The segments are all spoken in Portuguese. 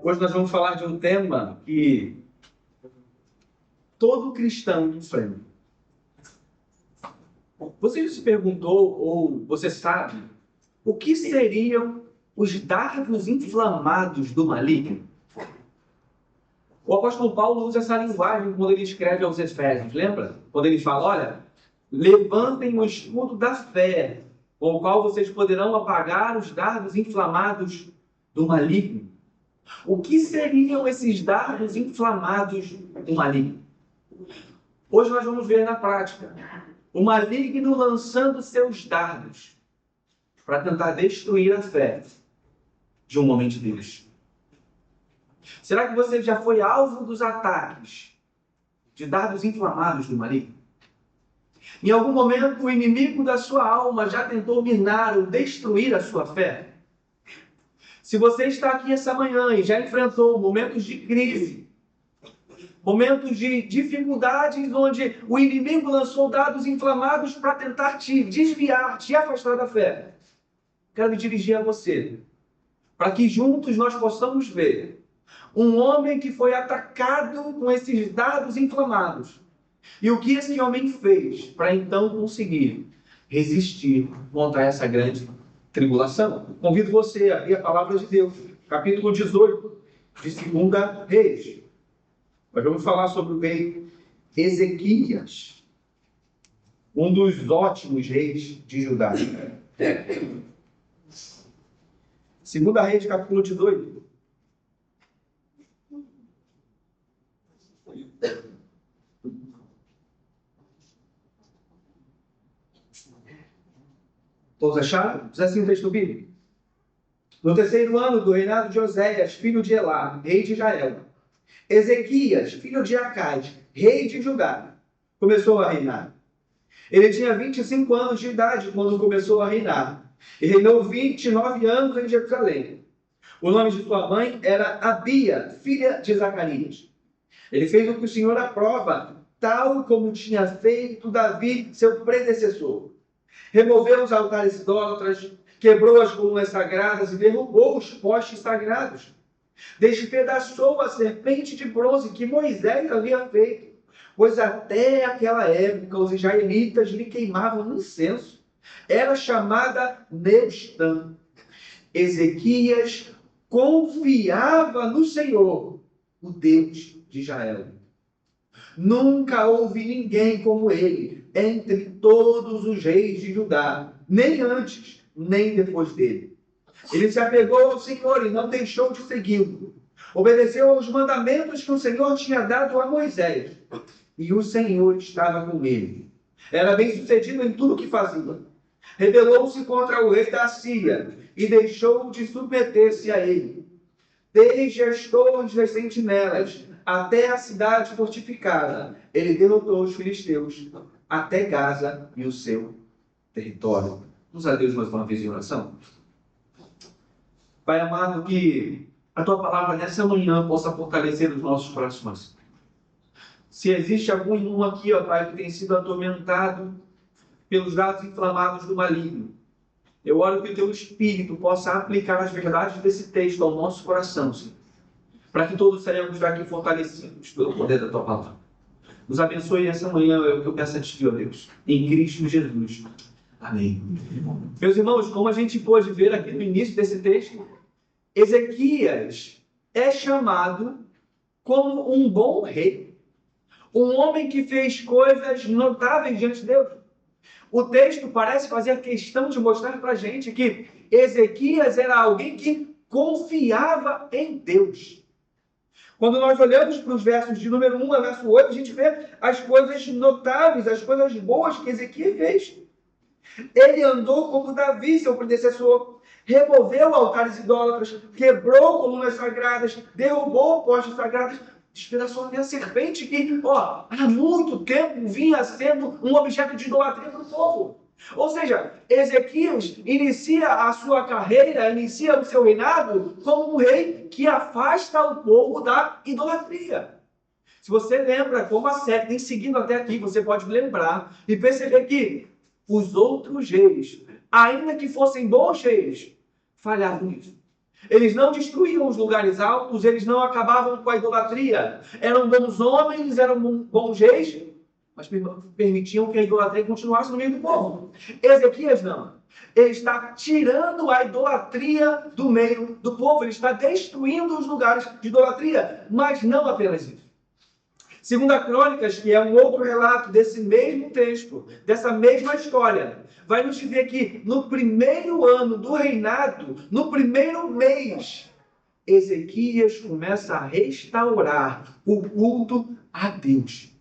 Hoje nós vamos falar de um tema que todo cristão enfrenta. Você se perguntou, ou você sabe, o que seriam os dardos inflamados do maligno? O apóstolo Paulo usa essa linguagem quando ele escreve aos Efésios, lembra? Quando ele fala, olha, levantem o escudo da fé, com o qual vocês poderão apagar os dardos inflamados do maligno. O que seriam esses dardos inflamados do maligno? Hoje nós vamos ver na prática o maligno lançando seus dardos para tentar destruir a fé de um homem de Deus. Será que você já foi alvo dos ataques de dardos inflamados do maligno? Em algum momento o inimigo da sua alma já tentou minar ou destruir a sua fé? Se você está aqui essa manhã e já enfrentou momentos de crise, momentos de dificuldades onde o inimigo lançou dardos inflamados para tentar te desviar, te afastar da fé, quero me dirigir a você, para que juntos nós possamos ver um homem que foi atacado com esses dardos inflamados. E o que esse homem fez para então conseguir resistir contra essa grande tribulação? Convido você a abrir a palavra de Deus, capítulo 18 de 2 Reis. Nós vamos falar sobre o rei Ezequias, um dos ótimos reis de Judá. 2 Reis, capítulo 18. Todos acharam? Diz assim o texto bíblico. No terceiro ano do reinado de Oséias, filho de Elá, rei de Israel, Ezequias, filho de Acais, rei de Judá, começou a reinar. Ele tinha 25 anos de idade quando começou a reinar, e reinou 29 anos em Jerusalém. O nome de sua mãe era Abia, filha de Zacarias. Ele fez o que o Senhor aprova, tal como tinha feito Davi, seu predecessor. Removeu os altares idólatras, quebrou as colunas sagradas e derrubou os postes sagrados. Despedaçou a serpente de bronze que Moisés havia feito, pois até aquela época os israelitas lhe queimavam incenso. Era chamada Neustã. Ezequias confiava no Senhor, o Deus de Israel. Nunca houve ninguém como ele entre todos os reis de Judá, nem antes, nem depois dele. Ele se apegou ao Senhor e não deixou de segui-lo. Obedeceu aos mandamentos que o Senhor tinha dado a Moisés. E o Senhor estava com ele. Era bem sucedido em tudo que fazia. Rebelou-se contra o rei da Síria e deixou de submeter-se a ele. Desde as torres das sentinelas até a cidade fortificada, ele derrotou os filisteus até Gaza e o seu território. Vamos a Deus mais uma vez em oração? Pai amado, que a Tua palavra nessa manhã possa fortalecer os nossos corações. Se existe algum aqui, ó Pai, que tem sido atormentado pelos dardos inflamados do maligno, eu oro que o Teu Espírito possa aplicar as verdades desse texto ao nosso coração, Senhor, para que todos saiamos daqui fortalecidos pelo poder da Tua palavra. Nos abençoe essa manhã, é o que eu peço a Ti, ó Deus, em Cristo Jesus. Amém. Meus irmãos, como a gente pôde ver aqui no início desse texto, Ezequias é chamado como um bom rei, um homem que fez coisas notáveis diante de Deus. O texto parece fazer questão de mostrar para a gente que Ezequias era alguém que confiava em Deus. Quando nós olhamos para os versos de número 1 a verso 8, a gente vê as coisas notáveis, as coisas boas que Ezequias fez. Ele andou como Davi, seu predecessor, removeu altares idólatras, quebrou colunas sagradas, derrubou postes sagrados, despedaçou a serpente que, há muito tempo vinha sendo um objeto de idolatria para o povo. Ou seja, Ezequias inicia a sua carreira, inicia o seu reinado como um rei que afasta o povo da idolatria. Se você lembra como a série tem seguido até aqui, você pode lembrar e perceber que os outros reis, ainda que fossem bons reis, falhavam nisso. Eles não destruíam os lugares altos, eles não acabavam com a idolatria. Eram bons homens, eram bons reis, mas permitiam que a idolatria continuasse no meio do povo. Ezequias não. Ele está tirando a idolatria do meio do povo, ele está destruindo os lugares de idolatria, mas não apenas isso. Segunda Crônicas, que é um outro relato desse mesmo texto, dessa mesma história, vai nos dizer que no primeiro ano do reinado, no primeiro mês, Ezequias começa a restaurar o culto a Deus.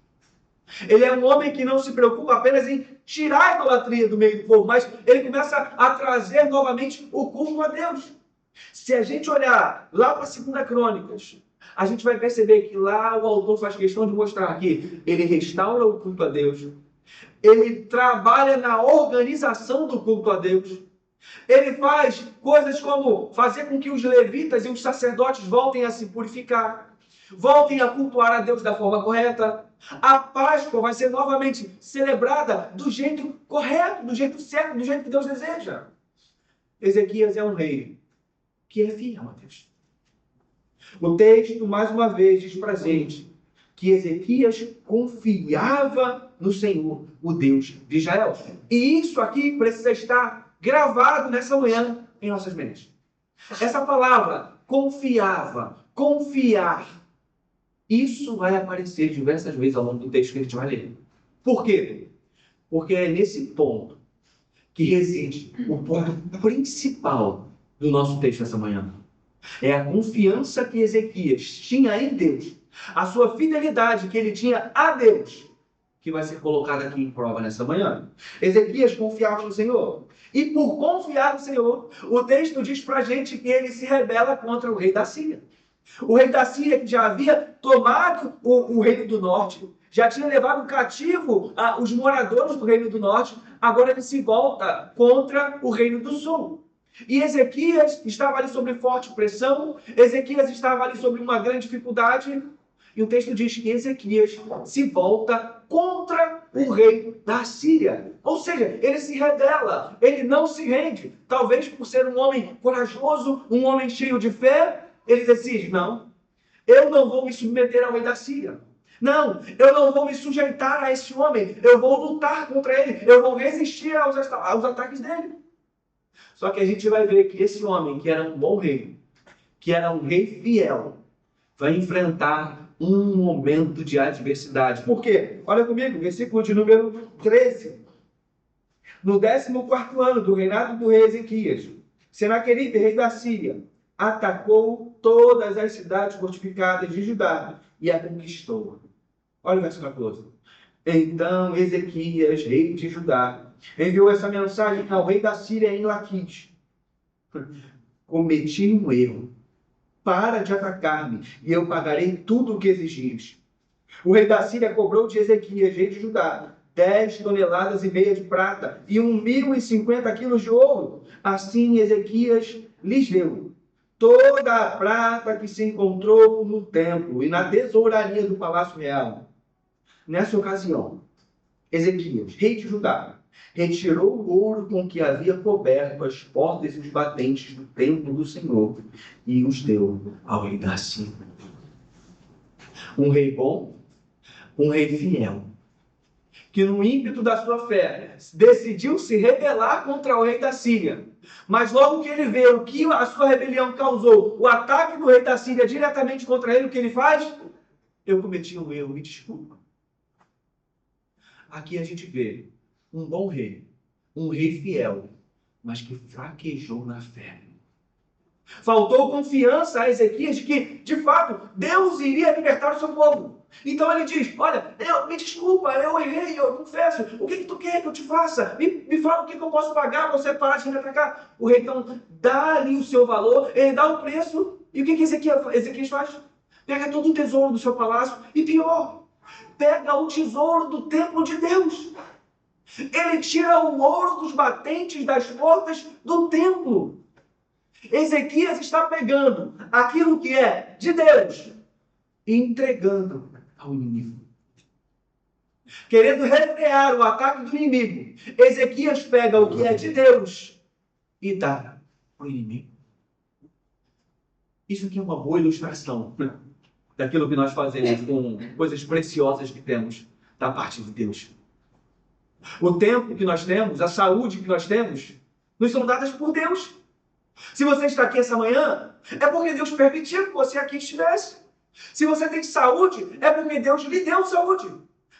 Ele é um homem que não se preocupa apenas em tirar a idolatria do meio do povo, mas ele começa a trazer novamente o culto a Deus. Se a gente olhar lá para a Segunda Crônicas, a gente vai perceber que lá o autor faz questão de mostrar que ele restaura o culto a Deus, ele trabalha na organização do culto a Deus, ele faz coisas como fazer com que os levitas e os sacerdotes voltem a se purificar, voltem a cultuar a Deus da forma correta. A Páscoa vai ser novamente celebrada do jeito correto, do jeito certo, do jeito que Deus deseja. Ezequias é um rei que é fiel a Deus. O texto, mais uma vez, diz para a gente que Ezequias confiava no Senhor, o Deus de Israel. E isso aqui precisa estar gravado nessa manhã em nossas mentes. Essa palavra, confiava, confiar, isso vai aparecer diversas vezes ao longo do texto que a gente vai ler. Por quê? Porque é nesse ponto que reside o ponto principal do nosso texto essa manhã. É a confiança que Ezequias tinha em Deus, a sua fidelidade que ele tinha a Deus, que vai ser colocada aqui em prova nessa manhã. Ezequias confiava no Senhor. E por confiar no Senhor, o texto diz para a gente que ele se rebela contra o rei da Síria. O rei da Síria, que já havia tomado o reino do norte, já tinha levado cativo os moradores do reino do norte, agora ele se volta contra o reino do sul. E Ezequias estava ali sob forte pressão, Ezequias estava ali sob uma grande dificuldade, e o texto diz que Ezequias se volta contra o rei da Síria. Ou seja, ele se rebela, ele não se rende. Talvez por ser um homem corajoso, um homem cheio de fé, ele decide, não, eu não vou me submeter ao rei da Síria. Não, eu não vou me sujeitar a esse homem, eu vou lutar contra ele, eu vou resistir aos ataques dele. Só que a gente vai ver que esse homem, que era um bom rei, que era um rei fiel, vai enfrentar um momento de adversidade. Por quê? Olha comigo, versículo de número 13. No 14º ano do reinado do rei Ezequias, Senaqueribe, rei da Síria, atacou todas as cidades fortificadas de Judá e a conquistou. Olha o verso 14. Então Ezequias, rei de Judá, enviou essa mensagem ao rei da Síria em Laquis. Cometi um erro. Para de atacar-me, e eu pagarei tudo o que exigires. O rei da Síria cobrou de Ezequias, rei de Judá, 10,5 toneladas de prata e 1.050 quilos de ouro. Assim Ezequias lhes deu toda a prata que se encontrou no templo e na tesouraria do palácio real. Nessa ocasião, Ezequias, rei de Judá, retirou o ouro com que havia coberto as portas e os batentes do templo do Senhor e os deu ao rei da Síria. Um rei bom, um rei fiel, que no ímpeto da sua fé decidiu se rebelar contra o rei da Síria. Mas logo que ele vê o que a sua rebelião causou, o ataque do rei da Síria diretamente contra ele, o que ele faz? Eu cometi um erro, me desculpa. Aqui a gente vê um bom rei, um rei fiel, mas que fraquejou na fé. Faltou confiança a Ezequias de que, de fato, Deus iria libertar o seu povo. Então ele diz, olha, me desculpa, eu errei, eu confesso. O que tu quer que eu te faça? Me fala o que eu posso pagar para você parar de me atacar. O rei então dá ali o seu valor, ele dá o preço. E o que Ezequias faz? Pega todo o tesouro do seu palácio e pior, pega o tesouro do templo de Deus. Ele tira o ouro dos batentes das portas do templo. Ezequias está pegando aquilo que é de Deus e entregando ao inimigo. Querendo refrear o ataque do inimigo, Ezequias pega o que é de Deus e dá para o inimigo. Isso aqui é uma boa ilustração daquilo que nós fazemos com coisas preciosas que temos da parte de Deus. O tempo que nós temos, a saúde que nós temos, nos são dadas por Deus. Se você está aqui essa manhã, é porque Deus permitiu que você aqui estivesse. Se você tem saúde, é porque Deus lhe deu saúde.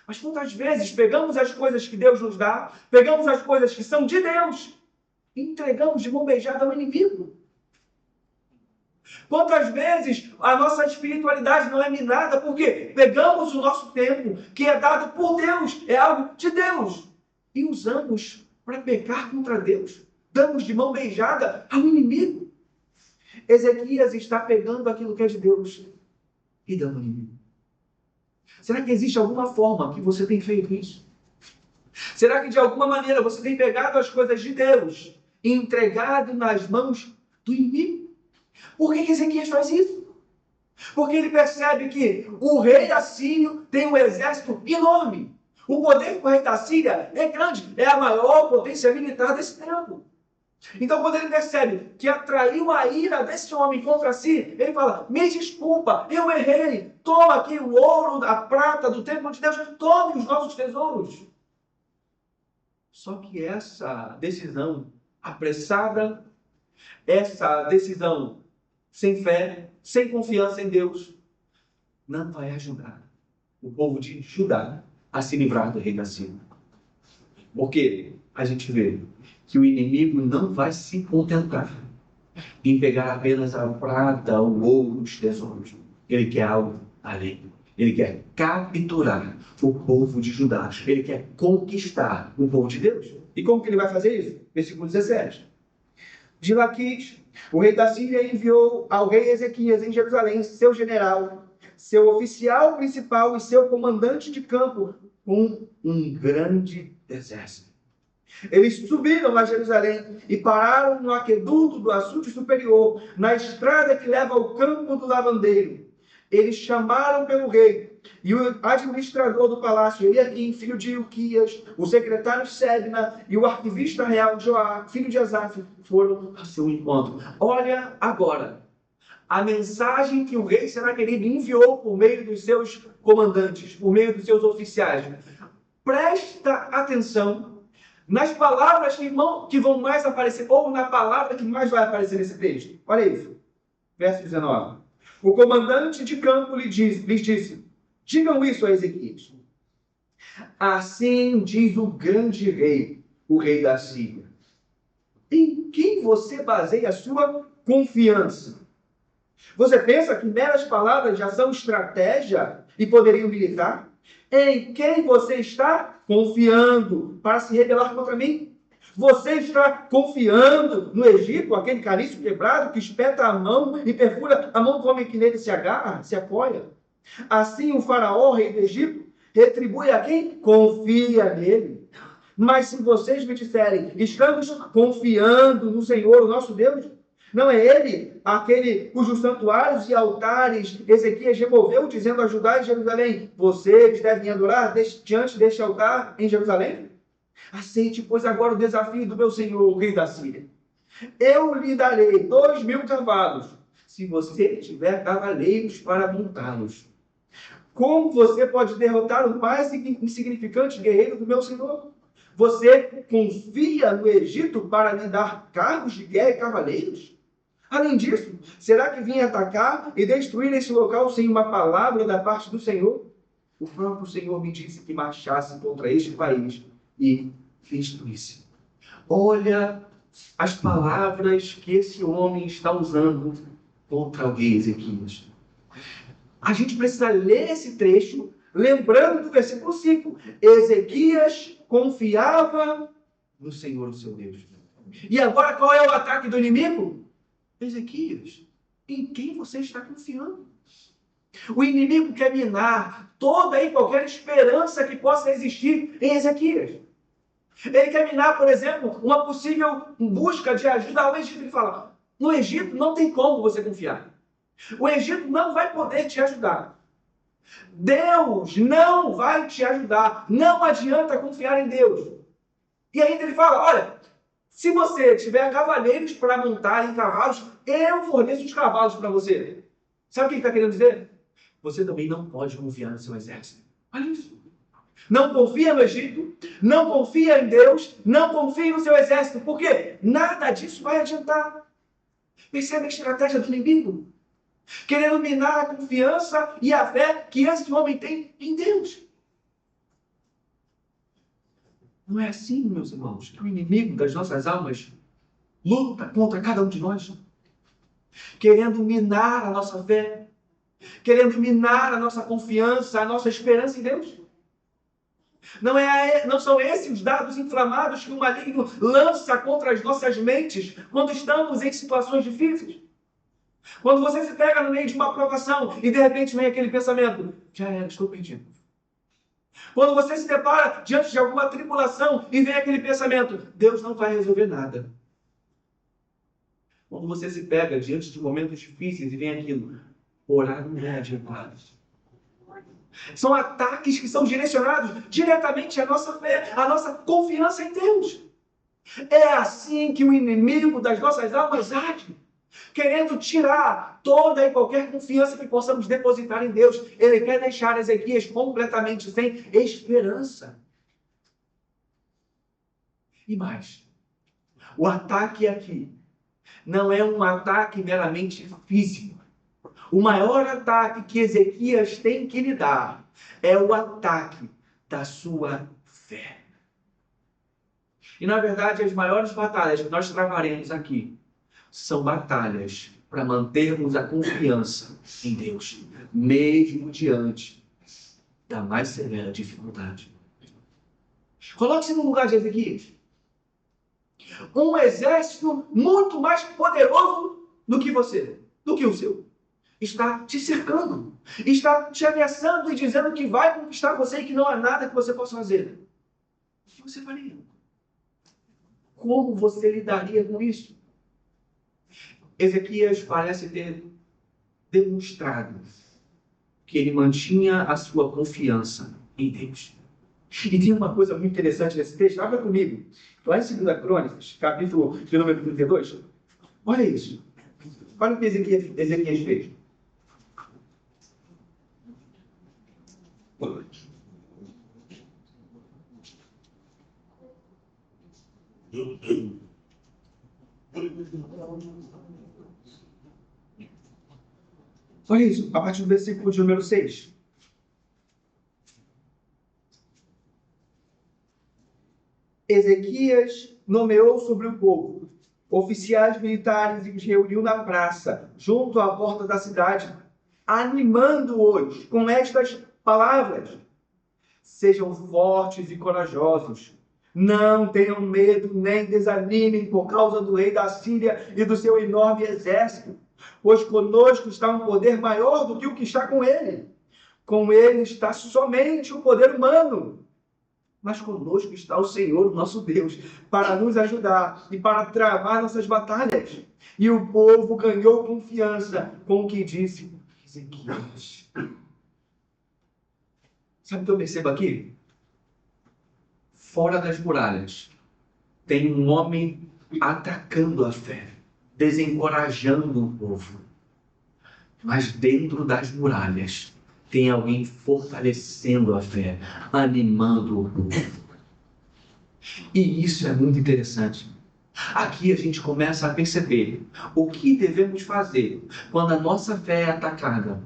Mas quantas vezes pegamos as coisas que Deus nos dá, pegamos as coisas que são de Deus e entregamos de mão beijada ao inimigo? Quantas vezes a nossa espiritualidade não é minada porque pegamos o nosso tempo, que é dado por Deus, é algo de Deus, e usamos para pecar contra Deus. Damos de mão beijada ao inimigo. Ezequias está pegando aquilo que é de Deus e dando ao inimigo. Será que existe alguma forma que você tem feito isso? Será que de alguma maneira você tem pegado as coisas de Deus e entregado nas mãos do inimigo? Por que Ezequias faz isso? Porque ele percebe que o rei assírio tem um exército enorme. O poder do rei da Síria é grande, é a maior potência militar desse tempo. Então, quando ele percebe que atraiu a ira desse homem contra si, ele fala: me desculpa, eu errei, toma aqui o ouro, a prata do templo de Deus, tome os nossos tesouros. Só que essa decisão apressada, essa decisão sem fé, sem confiança em Deus, não vai ajudar o povo de Judá a se livrar do rei da Síria. Porque a gente vê que o inimigo não vai se contentar em pegar apenas a prata, o ouro, os tesouros. Ele quer algo além. Ele quer capturar o povo de Judá. Ele quer conquistar o povo de Deus. E como que ele vai fazer isso? Versículo 17. De Laquis, o rei da Síria enviou ao rei Ezequias em Jerusalém seu general, seu oficial principal e seu comandante de campo com um grande exército. Eles subiram a Jerusalém e pararam no aqueduto do açude superior, na estrada que leva ao campo do lavandeiro. Eles chamaram pelo rei, e o administrador do palácio, Eliaquim, filho de Ilquias, o secretário Sebna e o arquivista real Joá, filho de Asaf, foram ao seu encontro. Olha agora a mensagem que o rei Senaqueribe enviou por meio dos seus comandantes, por meio dos seus oficiais. Presta atenção nas palavras que vão mais aparecer, ou na palavra que mais vai aparecer nesse texto. Olha isso, verso 19. O comandante de campo lhes disse: digam isso a Ezequias. Assim diz o grande rei, o rei da Síria. Em quem você baseia a sua confiança? Você pensa que meras palavras já são estratégia e poderiam militar? Em quem você está confiando para se rebelar contra mim? Você está confiando no Egito, aquele caniço quebrado que espeta a mão e perfura a mão do homem que nele se agarra, se apoia? Assim o faraó, rei do Egito, retribui a quem confia nele. Mas se vocês me disserem: estamos confiando no Senhor, o nosso Deus, não é ele aquele cujos santuários e altares Ezequias removeu, dizendo a Judá e Jerusalém: vocês devem adorar diante deste altar em Jerusalém? Aceite, pois, agora o desafio do meu senhor, o rei da Síria. Eu lhe darei 2.000 cavalos, se você tiver cavaleiros para montá-los. Como você pode derrotar o mais insignificante guerreiro do meu senhor? Você confia no Egito para lhe dar carros de guerra e cavaleiros? Além disso, será que vim atacar e destruir esse local sem uma palavra da parte do Senhor? O próprio Senhor me disse que marchasse contra este país e destruísse. Olha as palavras que esse homem está usando contra o rei Ezequias. A gente precisa ler esse trecho, lembrando do versículo 5. Ezequias confiava no Senhor, o seu Deus. E agora qual é o ataque do inimigo? Ezequias, em quem você está confiando? O inimigo quer minar toda e qualquer esperança que possa existir em Ezequias. Ele quer minar, por exemplo, uma possível busca de ajuda ao Egito. Ele fala: no Egito não tem como você confiar. O Egito não vai poder te ajudar. Deus não vai te ajudar. Não adianta confiar em Deus. E ainda ele fala: olha, Se você tiver cavaleiros para montar em cavalos, eu forneço os cavalos para você. Sabe o que ele está querendo dizer? Você também não pode confiar no seu exército. Olha isso. Não confia no Egito, não confia em Deus, não confia no seu exército. Por quê? Nada disso vai adiantar. Percebe a estratégia do inimigo? Querendo minar a confiança e a fé que esse homem tem em Deus. Não é assim, meus irmãos, que o inimigo das nossas almas luta contra cada um de nós, querendo minar a nossa fé, querendo minar a nossa confiança, a nossa esperança em Deus. Não são esses os dados inflamados que o maligno lança contra as nossas mentes quando estamos em situações difíceis. Quando você se pega no meio de uma provação e de repente vem aquele pensamento: já era, estou perdido. Quando você se depara diante de alguma tribulação e vem aquele pensamento: Deus não vai resolver nada. Quando você se pega diante de momentos difíceis e vem aquilo: orar não é adiantado. São ataques que são direcionados diretamente à nossa fé, à nossa confiança em Deus. É assim que o inimigo das nossas almas age, querendo tirar toda e qualquer confiança que possamos depositar em Deus. Ele quer deixar Ezequias completamente sem esperança. E mais, o ataque aqui não é um ataque meramente físico. O maior ataque que Ezequias tem que lidar é o ataque da sua fé. E, na verdade, as maiores batalhas que nós travaremos aqui são batalhas para mantermos a confiança em Deus, mesmo diante da mais severa dificuldade. Coloque-se no lugar de Ezequias. Um exército muito mais poderoso do que você, do que o seu, está te cercando, está te ameaçando e dizendo que vai conquistar você e que não há nada que você possa fazer. O que você faria? Como você lidaria com isso? Ezequias parece ter demonstrado que ele mantinha a sua confiança em Deus. E tem uma coisa muito interessante nesse texto. Abra comigo. Lá em 2 Crônicas, capítulo de número 32. Olha isso. Olha o que Ezequias fez. Olha isso, a partir do versículo de número 6. Ezequias nomeou sobre o povo oficiais militares e os reuniu na praça, junto à porta da cidade, animando-os com estas palavras: sejam fortes e corajosos, não tenham medo nem desanimem por causa do rei da Síria e do seu enorme exército, pois conosco está um poder maior do que o que está com ele. Com ele está somente o poder humano, mas conosco está o Senhor, o nosso Deus, para nos ajudar e para travar nossas batalhas. E o povo ganhou confiança com o que disse Ezequias. Sabe o que eu percebo aqui? Fora das muralhas, tem um homem atacando a fé, desencorajando o povo. Mas dentro das muralhas, tem alguém fortalecendo a fé, animando o povo. E isso é muito interessante. Aqui a gente começa a perceber o que devemos fazer quando a nossa fé é atacada.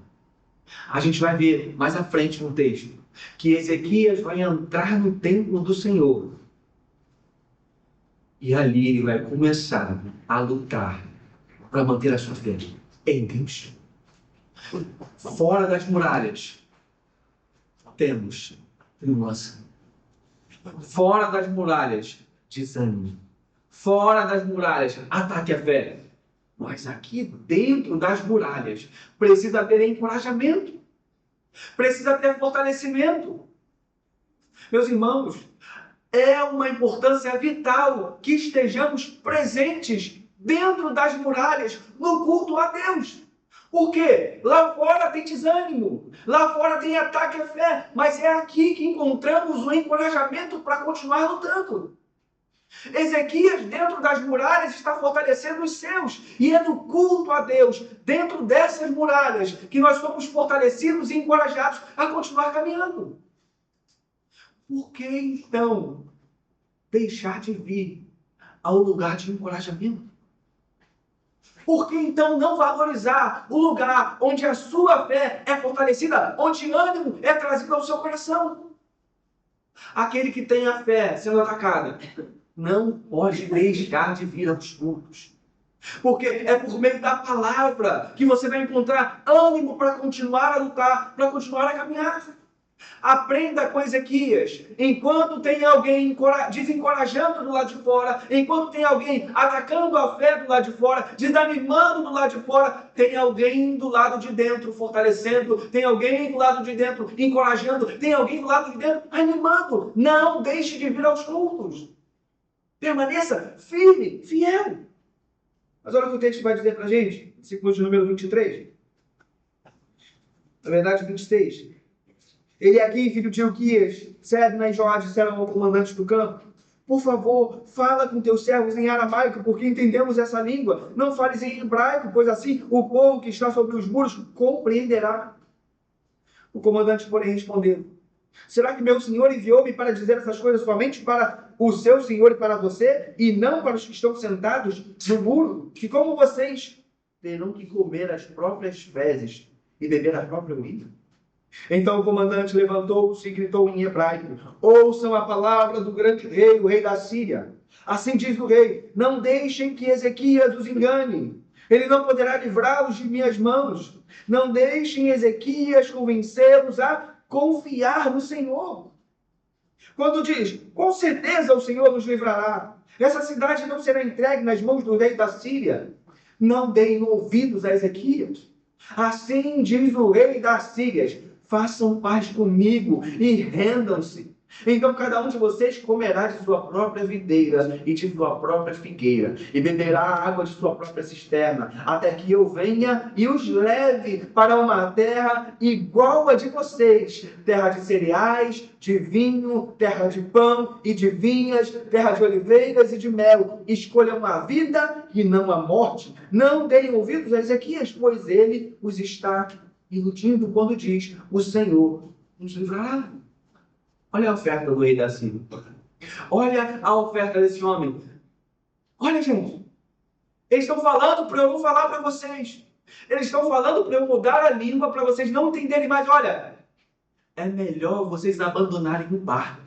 A gente vai ver mais à frente no texto que Ezequias vai entrar no templo do Senhor. E ali ele vai começar a lutar para manter a sua fé em Deus. Fora das muralhas, temos tribulação. Fora das muralhas, desânimo. Fora das muralhas, ataque à fé. Mas aqui dentro das muralhas, precisa ter encorajamento. Precisa ter fortalecimento. Meus irmãos, é uma importância vital que estejamos presentes dentro das muralhas, no culto a Deus. Por quê? Lá fora tem desânimo, lá fora tem ataque à fé, mas é aqui que encontramos o encorajamento para continuar lutando. Ezequias, dentro das muralhas, está fortalecendo os seus. E é no culto a Deus, dentro dessas muralhas, que nós somos fortalecidos e encorajados a continuar caminhando. Por que, então, deixar de vir ao lugar de encorajamento? Por que, então, não valorizar o lugar onde a sua fé é fortalecida, onde ânimo é trazido ao seu coração? Aquele que tem a fé sendo atacada não pode deixar de vir aos cultos. Porque é por meio da palavra que você vai encontrar ânimo para continuar a lutar, para continuar a caminhar. Aprenda com Ezequias. Enquanto tem alguém desencorajando do lado de fora, enquanto tem alguém atacando a fé do lado de fora, desanimando do lado de fora, tem alguém do lado de dentro fortalecendo, tem alguém do lado de dentro encorajando, tem alguém do lado de dentro animando. Não deixe de vir aos cultos. Permaneça firme, fiel. Mas olha o que o texto vai dizer para a gente, versículo de número 23. Na verdade, 26. Ele aqui, filho de Ilquias, Sebna e Joá disseram ao comandante do campo: por favor, fala com teus servos em aramaico, porque entendemos essa língua. Não fales em hebraico, pois assim o povo que está sobre os muros compreenderá. O comandante, porém, respondeu: será que meu senhor enviou-me para dizer essas coisas somente para o seu senhor e para você, e não para os que estão sentados no muro, que como vocês terão que comer as próprias fezes e beber a própria urina? Então o comandante levantou-se e gritou em hebraico: ouçam a palavra do grande rei, o rei da Síria. Assim diz o rei: não deixem que Ezequias os engane. Ele não poderá livrá-los de minhas mãos. Não deixem Ezequias convencê-los a confiar no Senhor. Quando diz: com certeza o Senhor nos livrará, essa cidade não será entregue nas mãos do rei da Síria. Não deem ouvidos a Ezequias. Assim diz o rei da Síria: façam paz comigo e rendam-se. Então cada um de vocês comerá de sua própria videira e de sua própria figueira, e beberá a água de sua própria cisterna, até que eu venha e os leve para uma terra igual a de vocês, terra de cereais, de vinho, terra de pão e de vinhas, terra de oliveiras e de mel. Escolham a vida e não a morte. Não deem ouvidos a Ezequias, pois ele os está iludindo quando diz: o Senhor nos livrará. Olha a oferta do rei da Síria. Olha a oferta desse homem. Olha, gente. Eles estão falando para eu não falar para vocês. Eles estão falando para eu mudar a língua para vocês não entenderem mais. Olha, é melhor vocês abandonarem o barco.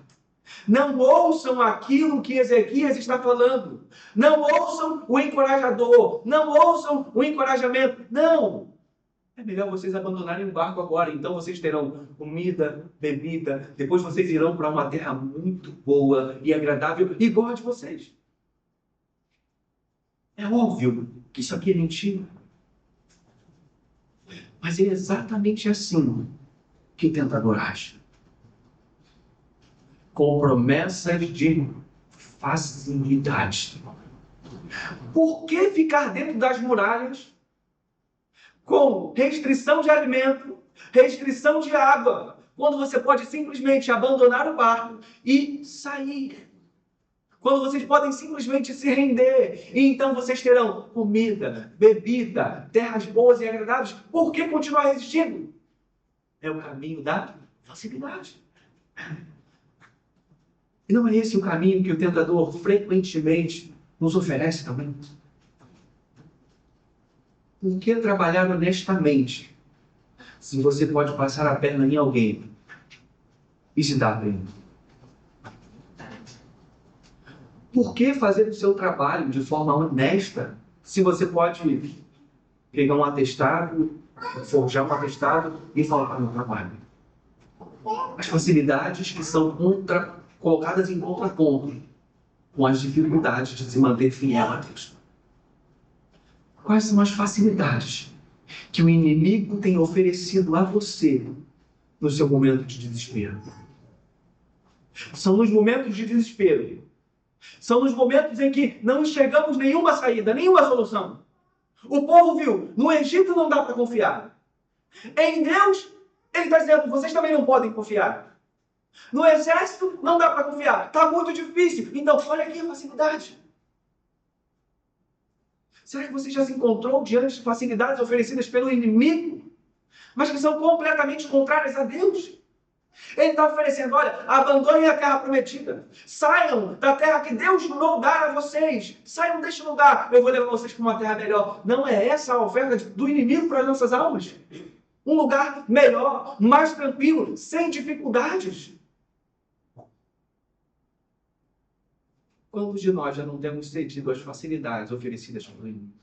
Não ouçam aquilo que Ezequias está falando. Não ouçam o encorajador. Não ouçam o encorajamento. Não. É melhor vocês abandonarem o barco agora. Então vocês terão comida, bebida. Depois vocês irão para uma terra muito boa e agradável, igual a de vocês. É óbvio que isso aqui é mentira. Mas é exatamente assim que o tentador age. Com promessas de facilidade. Por que ficar dentro das muralhas com restrição de alimento, restrição de água, quando você pode simplesmente abandonar o barco e sair? Quando vocês podem simplesmente se render, e então vocês terão comida, bebida, terras boas e agradáveis. Por que continuar resistindo? É o caminho da facilidade. E não é esse o caminho que o tentador frequentemente nos oferece também? Por que trabalhar honestamente se você pode passar a perna em alguém e se dar bem? Por que fazer o seu trabalho de forma honesta se você pode pegar um atestado, forjar um atestado e faltar no trabalho? As facilidades que são colocadas em contraponto com as dificuldades de se manter fiel a Deus. Quais são as facilidades que o inimigo tem oferecido a você no seu momento de desespero? São nos momentos de desespero. São nos momentos em que não enxergamos nenhuma saída, nenhuma solução. O povo viu, no Egito não dá para confiar. Em Deus, ele está dizendo, vocês também não podem confiar. No exército não dá para confiar. Está muito difícil. Então, olha aqui a facilidade. Será que você já se encontrou diante de facilidades oferecidas pelo inimigo, mas que são completamente contrárias a Deus? Ele está oferecendo, olha, abandonem a terra prometida. Saiam da terra que Deus jurou dar a vocês. Saiam deste lugar. Eu vou levar vocês para uma terra melhor. Não é essa a oferta do inimigo para as nossas almas? Um lugar melhor, mais tranquilo, sem dificuldades. Quantos de nós já não temos cedido às facilidades oferecidas pelo inimigo?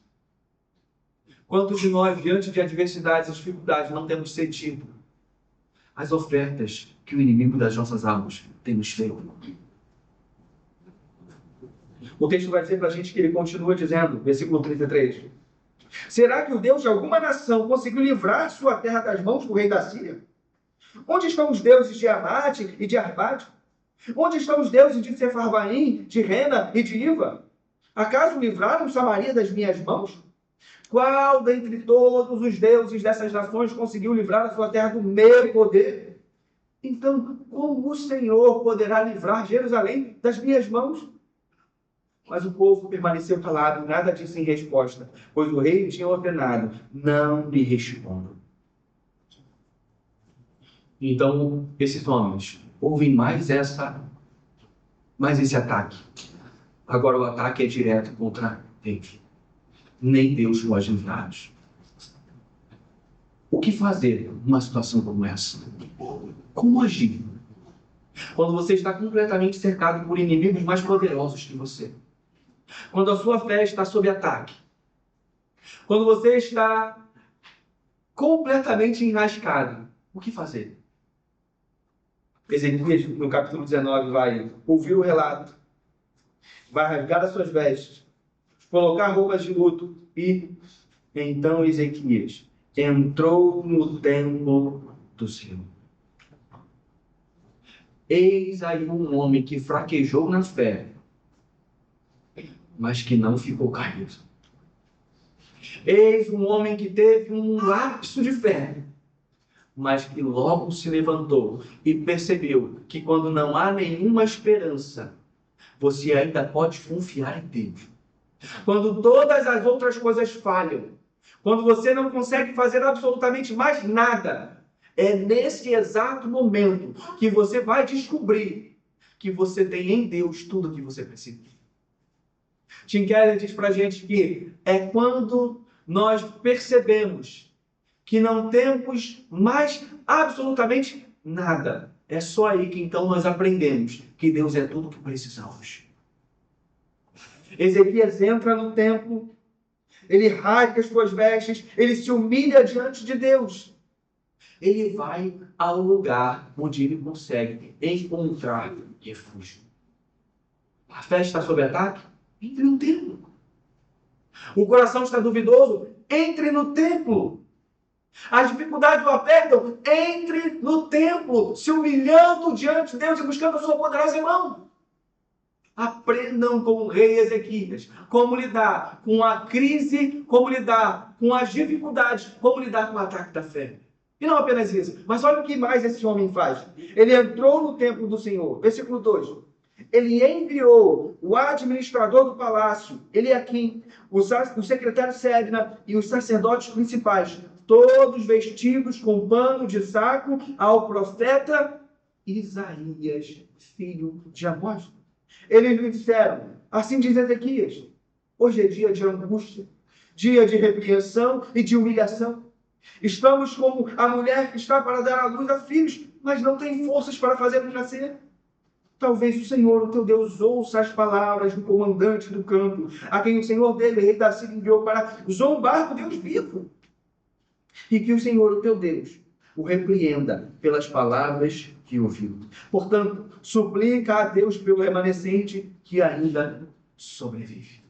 Quantos de nós, diante de adversidades e dificuldades, não temos cedido às ofertas que o inimigo das nossas almas tem nos feito? O texto vai dizer para a gente que ele continua dizendo, versículo 33, será que o Deus de alguma nação conseguiu livrar sua terra das mãos do rei da Síria? Onde estão os deuses de Amate e de Arpade? Onde estão os deuses de Sefarvaim, de Rena e de Iva? Acaso livraram Samaria das minhas mãos? Qual dentre todos os deuses dessas nações conseguiu livrar a sua terra do meu poder? Então, como o Senhor poderá livrar Jerusalém das minhas mãos? Mas o povo permaneceu calado, nada disse em resposta, pois o rei tinha ordenado, não lhe respondam. Então, esses homens ouvem mais esse ataque. Agora o ataque é direto contra Deus. Nem Deus pode livrar-nos. O que fazer numa situação como essa? Como agir? Quando você está completamente cercado por inimigos mais poderosos que você. Quando a sua fé está sob ataque. Quando você está completamente enrascado. O que fazer? Ezequias, no capítulo 19, vai ouvir o relato, vai rasgar as suas vestes, colocar roupas de luto e, então, Ezequias entrou no templo do Senhor. Eis aí um homem que fraquejou na fé, mas que não ficou caído. Eis um homem que teve um lapso de fé, mas que logo se levantou e percebeu que quando não há nenhuma esperança, você ainda pode confiar em Deus. Quando todas as outras coisas falham, quando você não consegue fazer absolutamente mais nada, é nesse exato momento que você vai descobrir que você tem em Deus tudo o que você precisa. Tim Keller diz pra gente que é quando nós percebemos que não temos mais absolutamente nada. É só aí que então nós aprendemos que Deus é tudo o que precisamos. Ezequias entra no templo, ele rasga as suas vestes, ele se humilha diante de Deus. Ele vai ao lugar onde ele consegue encontrar refúgio. A fé está sob ataque? Entre no templo. O coração está duvidoso? Entre no templo. As dificuldades o apertam? Entre no templo, se humilhando diante de Deus e buscando a sua poderosa mão. Aprendam com o rei Ezequias como lidar com a crise, como lidar com as dificuldades, como lidar com o ataque da fé. E não apenas isso, mas olha o que mais esse homem faz. Ele entrou no templo do Senhor. Versículo 2. Ele enviou o administrador do palácio, Eliaquim, o secretário Sebna e os sacerdotes principais, todos vestidos com pano de saco, ao profeta Isaías, filho de Amós. Eles lhe disseram, assim diz Ezequias, hoje é dia de angústia, dia de repreensão e de humilhação. Estamos como a mulher que está para dar à luz a filhos, mas não tem forças para fazê-los nascer. Talvez o Senhor, o teu Deus, ouça as palavras do comandante do campo, a quem o Senhor dele, rei da Síria, enviou para zombar do Deus vivo. E que o Senhor, o teu Deus, o repreenda pelas palavras que ouviu. Portanto, suplica a Deus pelo remanescente que ainda sobrevive.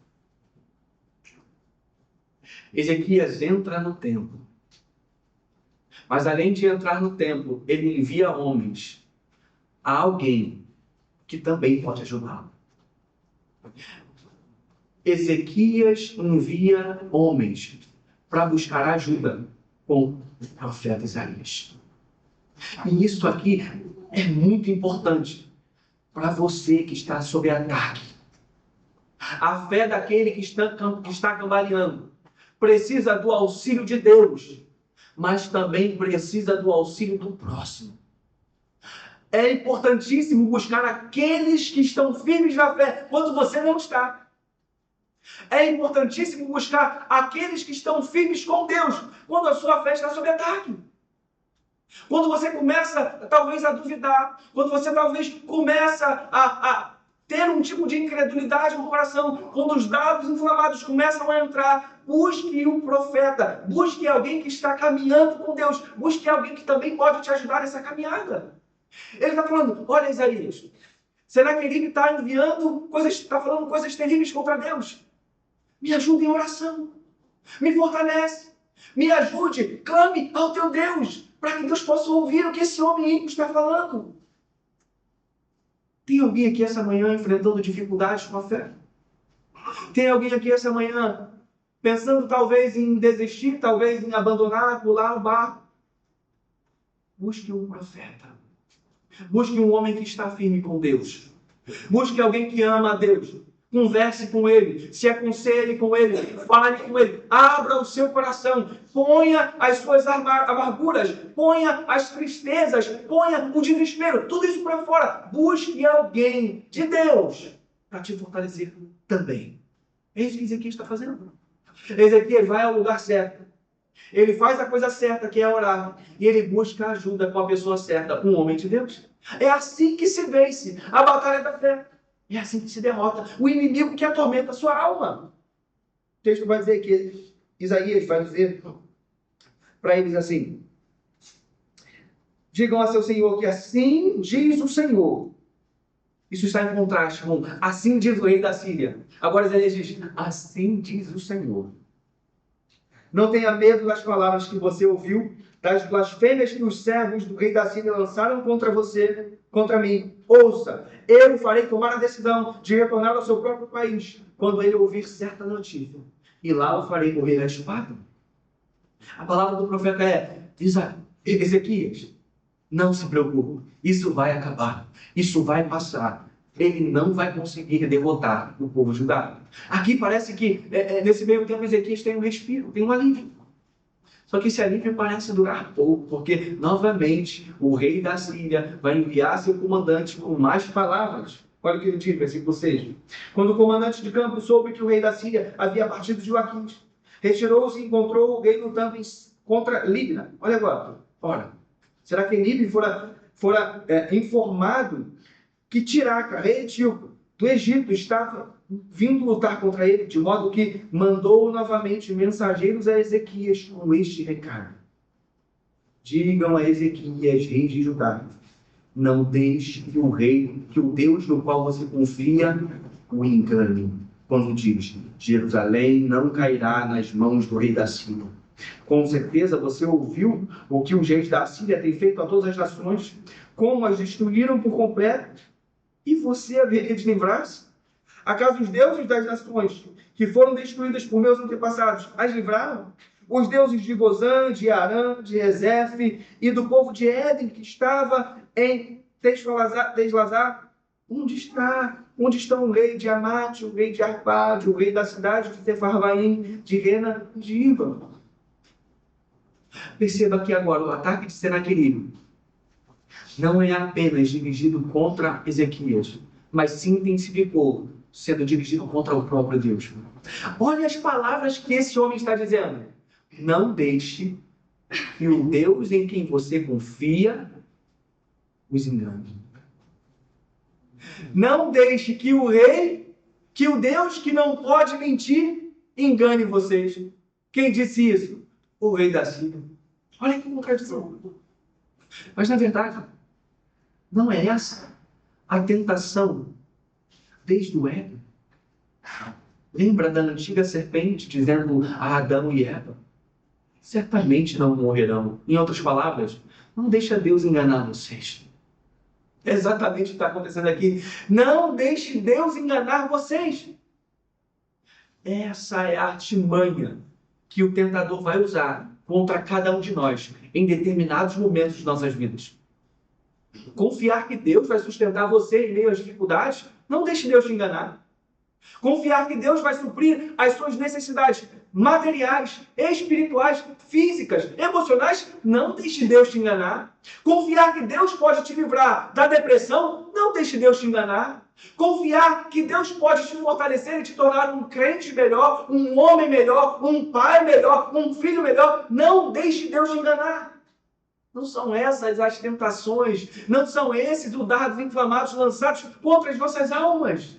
Ezequias entra no templo. Mas além de entrar no templo, ele envia homens a alguém que também pode ajudá-lo. Ezequias envia homens para buscar ajuda com o profeta Isaías. E isso aqui é muito importante para você que está sob ataque. A fé daquele que está cambaleando precisa do auxílio de Deus, mas também precisa do auxílio do próximo. É importantíssimo buscar aqueles que estão firmes na fé quando você não está. É importantíssimo buscar aqueles que estão firmes com Deus quando a sua fé está sob ataque. Quando você começa, talvez, a duvidar, quando você, talvez, começa a ter um tipo de incredulidade no coração, quando os dados inflamados começam a entrar, busque um profeta, busque alguém que está caminhando com Deus, busque alguém que também pode te ajudar nessa caminhada. Ele está falando, olha, Isaías, será que ele está enviando coisas, está falando coisas terríveis contra Deus? Me ajude em oração, me fortalece, me ajude, clame ao teu Deus, para que Deus possa ouvir o que esse homem ímpio está falando. Tem alguém aqui essa manhã enfrentando dificuldades com a fé? Tem alguém aqui essa manhã pensando talvez em desistir, talvez em abandonar, pular o barco? Busque um profeta. Busque um homem que está firme com Deus. Busque alguém que ama a Deus. Converse com ele, se aconselhe com ele, fale com ele, abra o seu coração, ponha as suas amarguras, ponha as tristezas, ponha o desespero, tudo isso para fora. Busque alguém de Deus para te fortalecer também. É isso que Ezequias está fazendo. Ezequias vai ao lugar certo. Ele faz a coisa certa, que é orar, e ele busca ajuda com a pessoa certa, um homem de Deus. É assim que se vence a batalha da fé. É assim que se derrota o inimigo que atormenta a sua alma. O texto vai dizer que Isaías vai dizer para eles assim: digam a seu Senhor que assim diz o Senhor. Isso está em contraste com assim diz o rei da Síria. Agora Isaías diz, assim diz o Senhor. Não tenha medo das palavras que você ouviu, das blasfêmias que os servos do rei da Síria lançaram contra você, contra mim. Ouça, eu farei tomar a decisão de retornar ao seu próprio país, quando ele ouvir certa notícia. E lá o farei morrer à espada. A palavra do profeta é, Ezequias, não se preocupe, isso vai acabar, isso vai passar. Ele não vai conseguir derrotar o povo judaico. Aqui parece que, nesse meio tempo, Ezequias tem um respiro, tem um alívio. Só que esse alívio parece durar pouco, porque, novamente, o rei da Síria vai enviar seu comandante com mais palavras. Olha o que ele diz, versículo 6. Quando o comandante de campo soube que o rei da Síria havia partido de Laquis, retirou-se e encontrou o rei lutando contra Libna. Olha agora. Ora, será que Libna fora informado que Tiraca, rei etíope do Egito, estava vindo lutar contra ele, de modo que mandou novamente mensageiros a Ezequias com este recado: digam a Ezequias, rei de Judá, não deixe que o Deus no qual você confia, o engane, quando diz, Jerusalém não cairá nas mãos do rei da Síria. Com certeza você ouviu o que os reis da Síria têm feito a todas as nações, como as destruíram por completo, e você haveria de livrar-se? Acaso os deuses das nações que foram destruídas por meus antepassados as livraram? Os deuses de Gozã, de Arã, de Rezefe e do povo de Éden que estava em Teslazar? Onde estão o rei de Amate, o rei de Arpade, o rei da cidade de Sefarvaim, de Rena e de Iva? Perceba aqui agora, o ataque de Senaqueribe não é apenas dirigido contra Ezequias, mas se intensificou, sendo dirigido contra o próprio Deus. Olha as palavras que esse homem está dizendo. Não deixe que o Deus em quem você confia os engane. Não deixe que o Deus que não pode mentir, engane vocês. Quem disse isso? O rei da Síria. Olha que contradição. Mas, na verdade, não é essa a tentação desde o Éden. Lembra da antiga serpente dizendo a Adão e Eva: certamente não morrerão. Em outras palavras, não deixa Deus enganar vocês. É exatamente o que está acontecendo aqui. Não deixe Deus enganar vocês. Essa é a artimanha que o tentador vai usar contra cada um de nós em determinados momentos de nossas vidas. Confiar que Deus vai sustentar você em meio às dificuldades, não deixe Deus te enganar. Confiar que Deus vai suprir as suas necessidades materiais, espirituais, físicas, emocionais, não deixe Deus te enganar. Confiar que Deus pode te livrar da depressão, não deixe Deus te enganar. Confiar que Deus pode te fortalecer e te tornar um crente melhor, um homem melhor, um pai melhor, um filho melhor, não deixe Deus te enganar. Não são essas as tentações, não são esses os dardos inflamados lançados contra as nossas almas.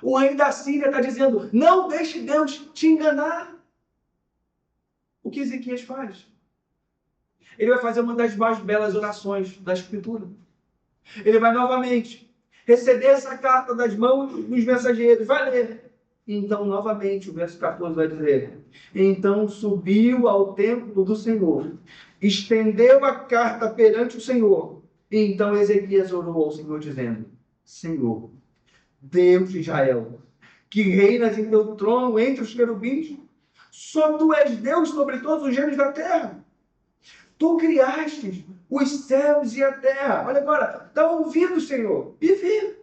O rei da Síria está dizendo, não deixe Deus te enganar. O que Ezequias faz? Ele vai fazer uma das mais belas orações da Escritura. Ele vai novamente receber essa carta das mãos dos mensageiros, vai ler. Então, novamente, o verso 14 vai dizer, então subiu ao templo do Senhor, estendeu a carta perante o Senhor. E então Ezequias orou ao Senhor, dizendo, Senhor, Deus de Israel, que reinas em teu trono entre os querubins, só tu és Deus sobre todos os gêneros da terra. Tu criaste os céus e a terra. Olha agora, dá ouvido, Senhor, e vê.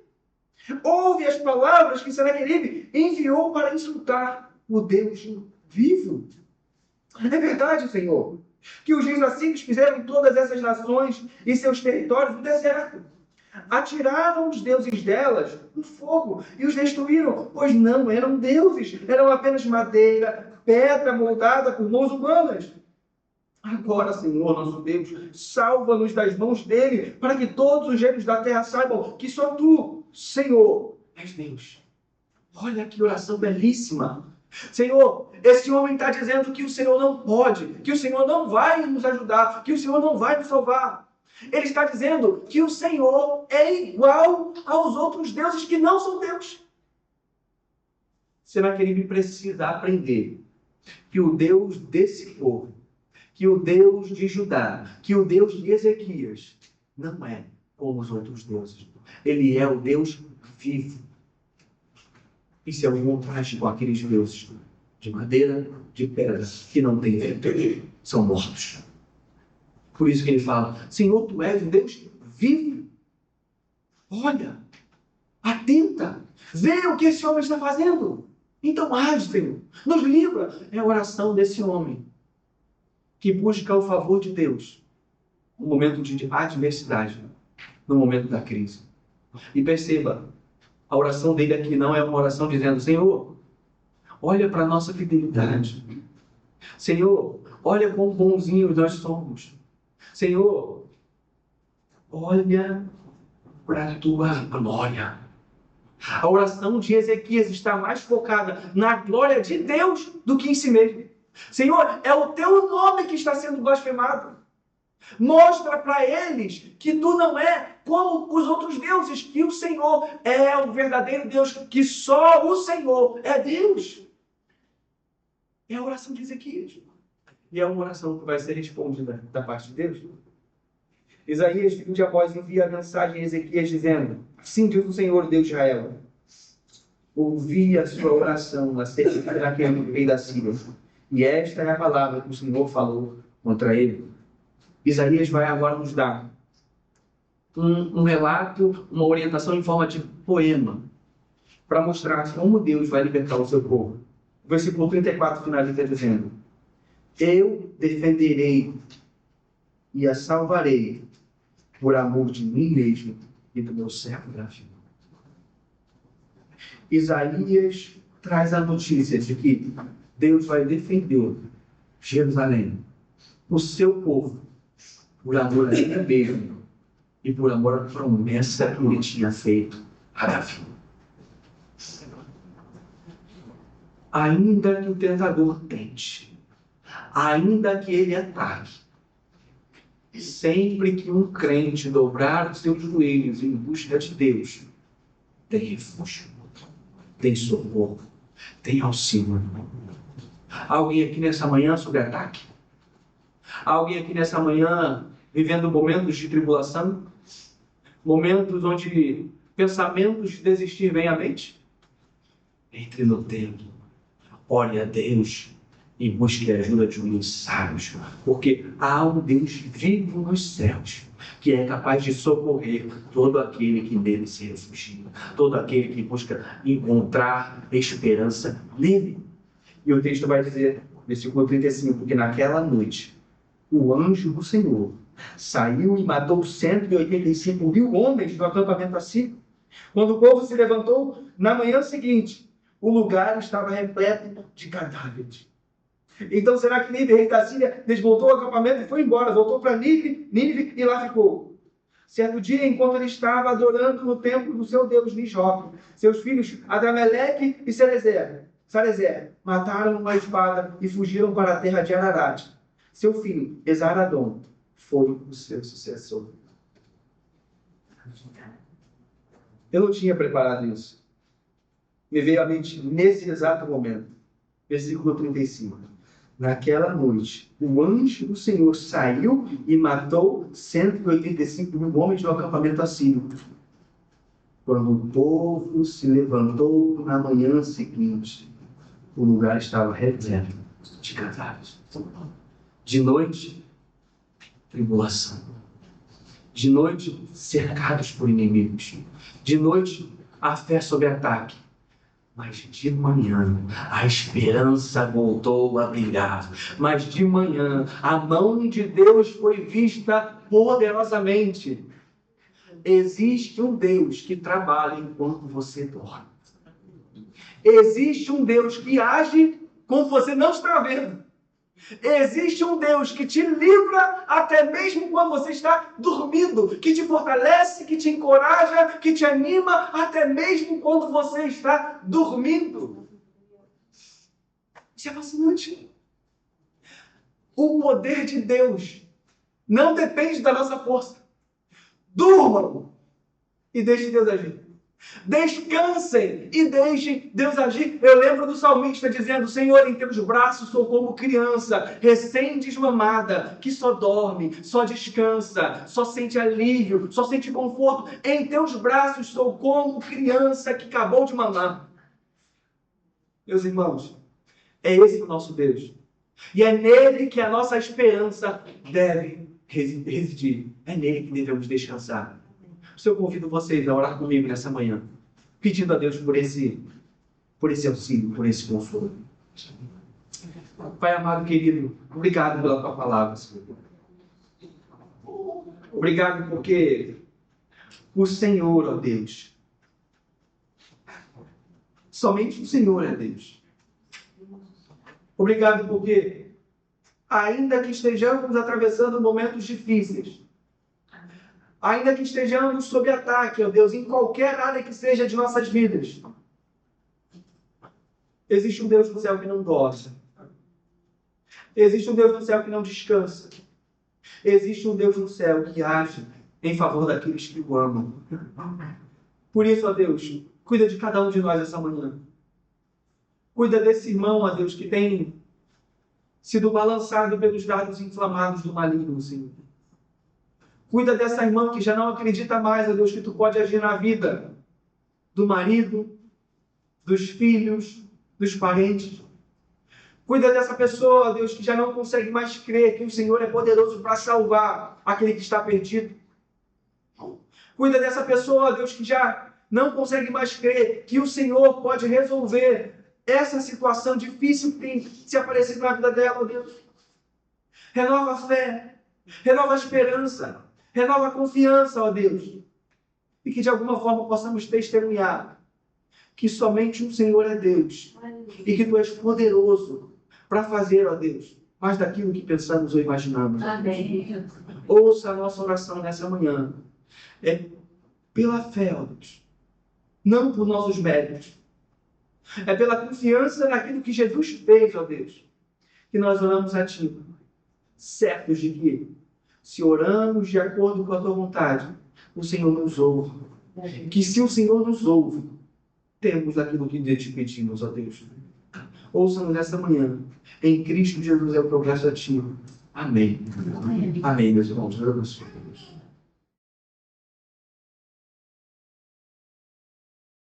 Ouve as palavras que Senaqueribe enviou para insultar o Deus vivo. É verdade, Senhor, que os reis assírios fizeram todas essas nações e seus territórios no deserto. Atiraram os deuses delas no fogo e os destruíram, pois não eram deuses, eram apenas madeira, pedra moldada por mãos humanas. Agora, Senhor, nosso Deus, salva-nos das mãos dele, para que todos os gêneros da terra saibam que só tu, Senhor, és Deus. Olha que oração belíssima. Senhor, esse homem está dizendo que o Senhor não pode, que o Senhor não vai nos ajudar, que o Senhor não vai nos salvar. Ele está dizendo que o Senhor é igual aos outros deuses que não são Deus. Senaqueribe precisa aprender que o Deus desse povo, que o Deus de Judá, que o Deus de Ezequias, não é como os outros deuses. Ele é o Deus vivo. Isso é um contraste com aqueles deuses de madeira, de pedra, que não têm vida, são mortos. Por isso que ele fala, Senhor, tu és um Deus vivo. Olha, atenta, vê o que esse homem está fazendo. Então age, Senhor, nos livra. É a oração desse homem que busca o favor de Deus no momento de adversidade, no momento da crise. E perceba, a oração dele aqui não é uma oração dizendo, Senhor, olha para a nossa fidelidade. Senhor, olha quão bonzinhos nós somos. Senhor, olha para a tua glória. A oração de Ezequias está mais focada na glória de Deus do que em si mesmo. Senhor, é o teu nome que está sendo blasfemado. Mostra para eles que tu não é como os outros deuses, que o Senhor é o verdadeiro Deus, que só o Senhor é Deus. É a oração de Ezequias. E é uma oração que vai ser respondida da parte de Deus. Isaías, filho de Amós, envia a mensagem a Ezequias dizendo, assim diz o Senhor, Deus de Israel, ouvi a sua oração acerca daquele rei da Síria. E esta é a palavra que o Senhor falou contra ele. Isaías vai agora nos dar um relato, uma orientação em forma de poema, para mostrar como Deus vai libertar o seu povo. O versículo 34 finaliza dizendo, eu defenderei e a salvarei por amor de mim mesmo e do meu servo Davi. Isaías traz a notícia de que Deus vai defender Jerusalém, o seu povo, por amor a ele mesmo e por amor à promessa que ele tinha feito a Davi. Ainda que o tentador tente, ainda que ele ataque, sempre que um crente dobrar os seus joelhos em busca de Deus, tem refúgio, tem socorro, tem auxílio. Alguém aqui nessa manhã sobre ataque? Alguém aqui nessa manhã vivendo momentos de tribulação? Momentos onde pensamentos de desistir vêm à mente? Entre no templo, ore a Deus, e busque a ajuda de uns sábios, porque há um Deus vivo nos céus, que é capaz de socorrer todo aquele que nele se refugia, todo aquele que busca encontrar esperança nele. E o texto vai dizer, versículo 35, que naquela noite, o anjo do Senhor saiu e matou 185 mil homens do acampamento assírio. Quando o povo se levantou, na manhã seguinte, o lugar estava repleto de cadáveres. Então, será que Nínive, rei da Síria, desmontou o acampamento e foi embora? Voltou para Nínive e lá ficou. Certo dia, enquanto ele estava adorando no templo do seu Deus Nisroque, seus filhos Adrameleque e Sarezer mataram uma espada e fugiram para a terra de Ararat. Seu filho, Esaradom, foi o seu sucessor. Eu não tinha preparado isso. Me veio à mente nesse exato momento. Versículo 35. Naquela noite, o anjo do Senhor saiu e matou 185 mil homens do acampamento assírio. Quando o povo se levantou na manhã seguinte, o lugar estava repleto de cadáveres. De noite, tribulação. De noite, cercados por inimigos. De noite, a fé sob ataque. Mas de manhã, a esperança voltou a brilhar. Mas de manhã, a mão de Deus foi vista poderosamente. Existe um Deus que trabalha enquanto você dorme. Existe um Deus que age quando você não está vendo. Existe um Deus que te livra até mesmo quando você está dormindo, que te fortalece, que te encoraja, que te anima até mesmo quando você está dormindo. Isso é fascinante. O poder de Deus não depende da nossa força. Durmam e deixe Deus agir. Descansem e deixem Deus agir. Eu lembro do salmista dizendo: Senhor, em teus braços sou como criança recém-desmamada, que só dorme, só descansa, só sente alívio, só sente conforto. Em teus braços sou como criança que acabou de mamar. Meus irmãos, é esse o nosso Deus. E é nele que a nossa esperança deve residir. É nele que devemos descansar. Eu convido vocês a orar comigo nessa manhã, pedindo a Deus por esse auxílio, por esse consolo. Pai amado, querido, obrigado pela tua palavra, Senhor. Obrigado porque o Senhor, ó Deus, somente o Senhor é Deus. Obrigado porque, ainda que estejamos atravessando momentos difíceis, ainda que estejamos sob ataque, ó Deus, em qualquer área que seja de nossas vidas, existe um Deus no céu que não dorme. Existe um Deus no céu que não descansa. Existe um Deus no céu que age em favor daqueles que o amam. Por isso, ó Deus, cuida de cada um de nós essa manhã. Cuida desse irmão, ó Deus, que tem sido balançado pelos dardos inflamados do maligno, Senhor. Cuida dessa irmã que já não acredita mais, ó Deus, que Tu pode agir na vida do marido, dos filhos, dos parentes. Cuida dessa pessoa, ó Deus, que já não consegue mais crer que o Senhor é poderoso para salvar aquele que está perdido. Cuida dessa pessoa, ó Deus, que já não consegue mais crer que o Senhor pode resolver essa situação difícil que tem se aparecido na vida dela, ó Deus. Renova a fé, renova a esperança, renova a confiança, ó Deus. E que de alguma forma possamos testemunhar que somente o Senhor é Deus. E que Tu és poderoso para fazer, ó Deus, mais daquilo que pensamos ou imaginamos. Amém. Ouça a nossa oração nessa manhã. É pela fé, ó Deus. Não por nossos méritos. É pela confiança naquilo que Jesus fez, ó Deus, que nós oramos a Ti, certos de que, se oramos de acordo com a Tua vontade, o Senhor nos ouve. Que se o Senhor nos ouve, temos aquilo que te pedimos, ó Deus. Ouça-nos nesta manhã. Em Cristo Jesus é o progresso ativo. Amém. Amém, meus irmãos. Deus abençoe.